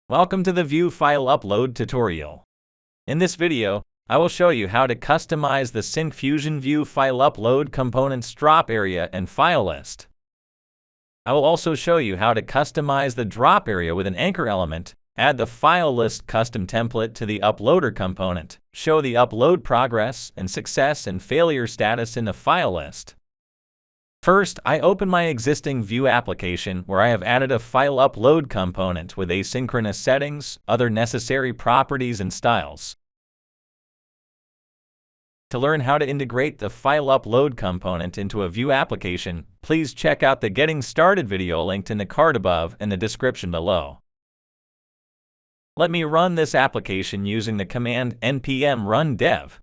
Welcome to the Vue File Upload tutorial. In this video, I will show you how to customize the Syncfusion Vue File Upload component's drop area and file list. I will also show you how to customize the drop area with an anchor element, add the file list custom template to the uploader component, show the upload progress and success and failure status in the file list. First, I open my existing Vue application where I have added a file upload component with asynchronous settings, other necessary properties, and styles. To learn how to integrate the file upload component into a Vue application, please check out the Getting Started video linked in the card above and the description below. Let me run this application using the command npm run dev.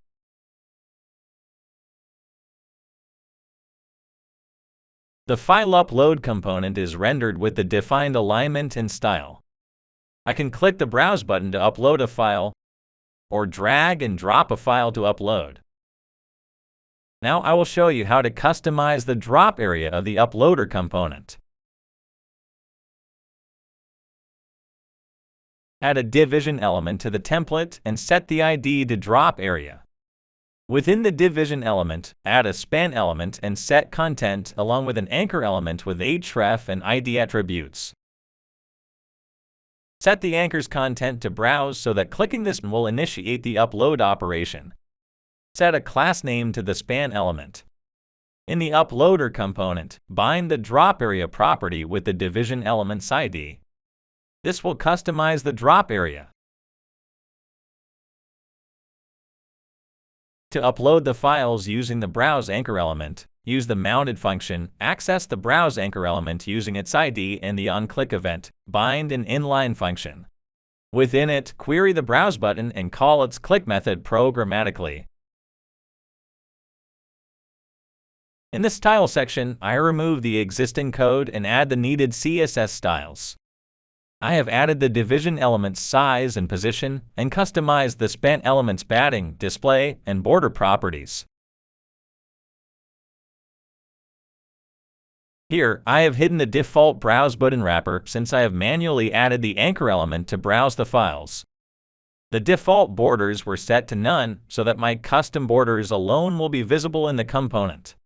The file upload component is rendered with the defined alignment and style. I can click the Browse button to upload a file, or drag and drop a file to upload. Now I will show you how to customize the drop area of the uploader component. Add a division element to the template and set the ID to drop area. Within the division element, add a span element and set content along with an anchor element with href and ID attributes. Set the anchor's content to browse so that clicking this will initiate the upload operation. Set a class name to the span element. In the uploader component, bind the drop area property with the division element's ID. This will customize the drop area. To upload the files using the browse anchor element, use the mounted function, access the browse anchor element using its ID and the onClick event, bind an inline function. Within it, query the browse button and call its click method programmatically. In the style section, I remove the existing code and add the needed CSS styles. I have added the division element's size and position, and customized the span element's padding, display, and border properties. Here, I have hidden the default browse button wrapper since I have manually added the anchor element to browse the files. The default borders were set to none so that my custom borders alone will be visible in the component.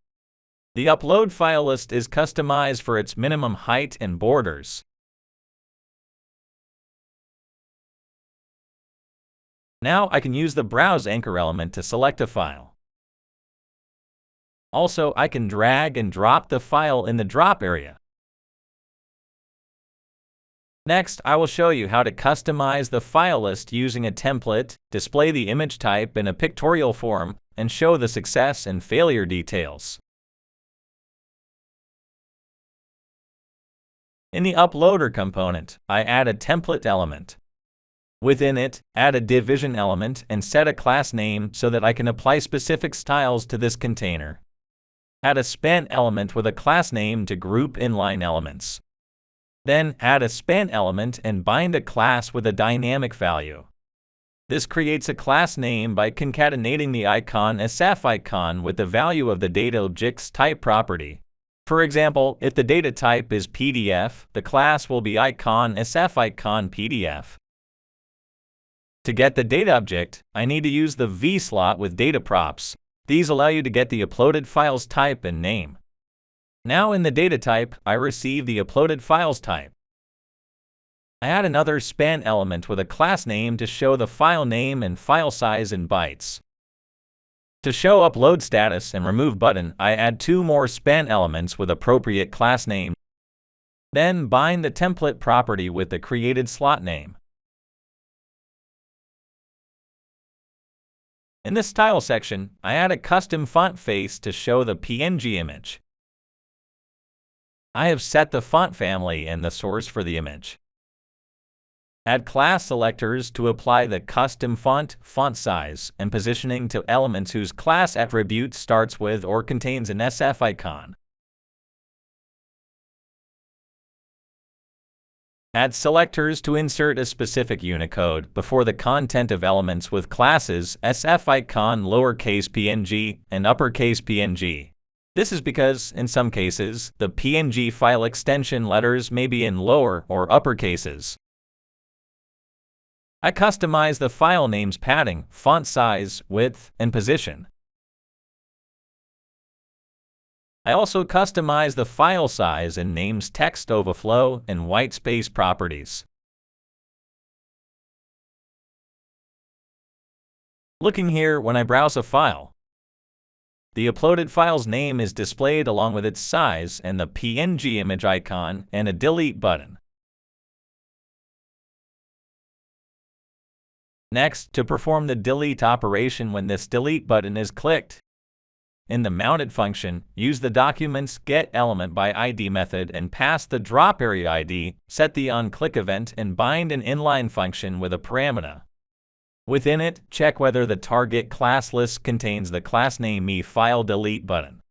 The upload file list is customized for its minimum height and borders. Now I can use the browse anchor element to select a file. Also, I can drag and drop the file in the drop area. Next, I will show you how to customize the file list using a template, display the image type in a pictorial form, and show the success and failure details. In the uploader component, I add a template element. Within it, add a division element and set a class name so that I can apply specific styles to this container. Add a span element with a class name to group inline elements. Then add a span element and bind a class with a dynamic value. This creates a class name by concatenating the icon SF icon with the value of the data object's type property. For example, if the data type is PDF, the class will be icon SF icon PDF. To get the data object, I need to use the V slot with data props. These allow you to get the uploaded file's type and name. Now in the data type, I receive the uploaded file's type. I add another span element with a class name to show the file name and file size in bytes. To show upload status and remove button, I add two more span elements with appropriate class name. Then bind the template property with the created slot name. In the style section, I add a custom font face to show the PNG image. I have set the font family and the source for the image. Add class selectors to apply the custom font size, and positioning to elements whose class attribute starts with or contains an SF icon. Add selectors to insert a specific Unicode before the content of elements with classes SF icon lowercase png and uppercase png. This is because, in some cases, the PNG file extension letters may be in lower or upper cases. I customize the file name's padding, font size, width, and position. I also customize the file size and name's text overflow and white space properties. Looking here, when I browse a file, the uploaded file's name is displayed along with its size and the PNG image icon and a delete button. Next, to perform the delete operation when this delete button is clicked, in the mounted function, use the document's getElementById method and pass the drop area ID, set the onClick event, and bind an inline function with a parameter. Within it, check whether the target class list contains the class name meFileDelete button.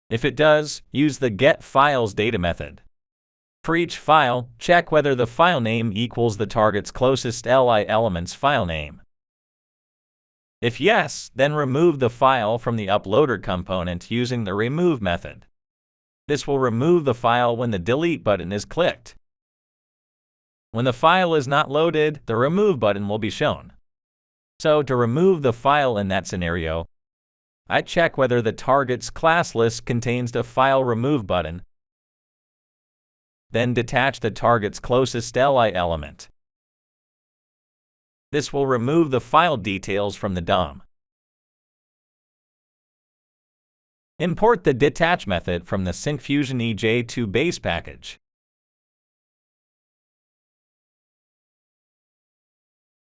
If it does, use the getFilesData method. For each file, check whether the file name equals the target's closest li element's file name. If yes, then remove the file from the uploader component using the remove method. This will remove the file when the delete button is clicked. When the file is not loaded, the remove button will be shown. So to remove the file in that scenario, I check whether the target's class list contains the file remove button, then detach the target's closest li element. This will remove the file details from the DOM. Import the detach method from the Syncfusion EJ2 base package.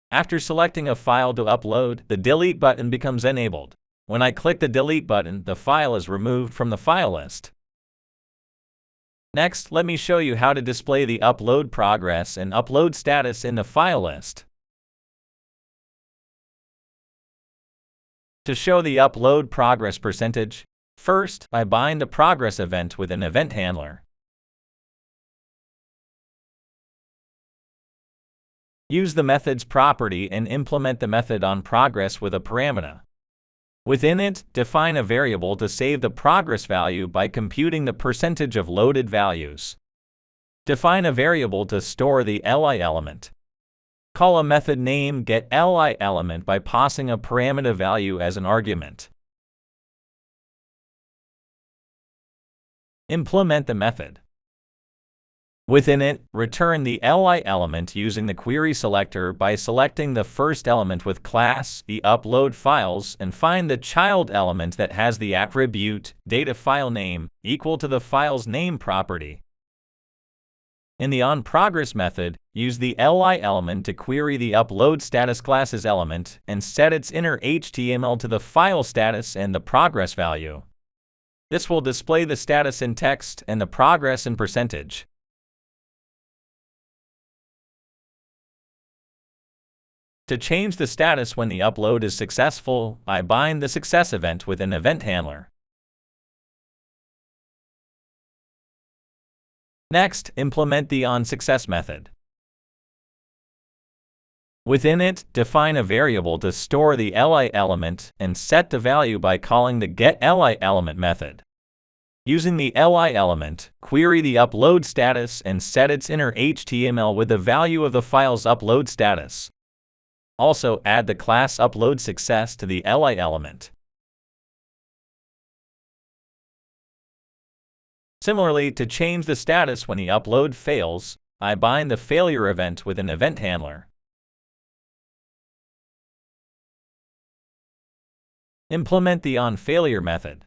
After selecting a file to upload, the delete button becomes enabled. When I click the delete button, the file is removed from the file list. Next, let me show you how to display the upload progress and upload status in the file list. To show the upload progress percentage, first, I bind the progress event with an event handler. Use the method's property and implement the method onProgress with a parameter. Within it, define a variable to save the progress value by computing the percentage of loaded values. Define a variable to store the li element. Call a method name getLiElement by passing a parameter value as an argument. Implement the method. Within it, return the li element using the query selector by selecting the first element with class, the upload files, and find the child element that has the attribute data file name equal to the file's name property. In the onProgress method, use the li element to query the upload status class's element and set its inner HTML to the file status and the progress value. This will display the status in text and the progress in percentage. To change the status when the upload is successful, I bind the success event with an event handler. Next, implement the onSuccess method. Within it, define a variable to store the li element and set the value by calling the getLiElement method. Using the li element, query the upload status and set its inner HTML with the value of the file's upload status. Also, add the class upload success to the li element. Similarly, to change the status when the upload fails, I bind the failure event with an event handler. Implement the onFailure method.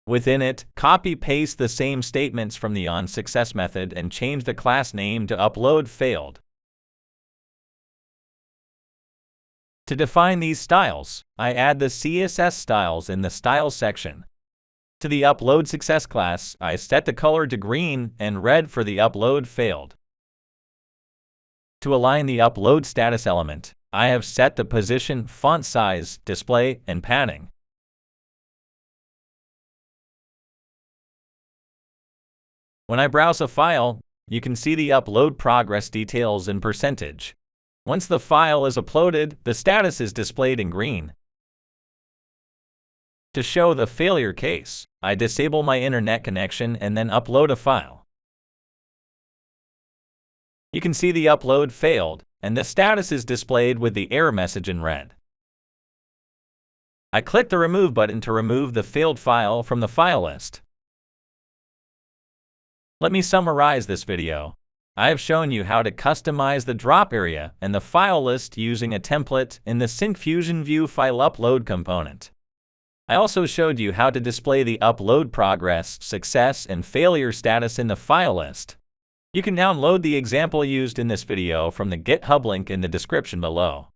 Within it, copy-paste the same statements from the onSuccess method and change the class name to upload failed. To define these styles, I add the CSS styles in the Styles section. To the upload success class, I set the color to green and red for the upload failed. To align the upload status element, I have set the position, font size, display, and padding. When I browse a file, you can see the upload progress details in percentage. Once the file is uploaded, the status is displayed in green. To show the failure case, I disable my internet connection and then upload a file. You can see the upload failed, and the status is displayed with the error message in red. I click the Remove button to remove the failed file from the file list. Let me summarize this video. I have shown you how to customize the drop area and the file list using a template in the Syncfusion Vue File Upload component. I also showed you how to display the upload progress, success, and failure status in the file list. You can download the example used in this video from the GitHub link in the description below.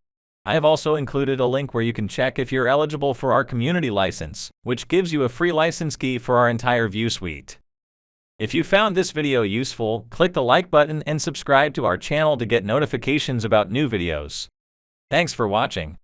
I have also included a link where you can check if you're eligible for our community license, which gives you a free license key for our entire Vue suite. If you found this video useful, click the like button and subscribe to our channel to get notifications about new videos. Thanks for watching.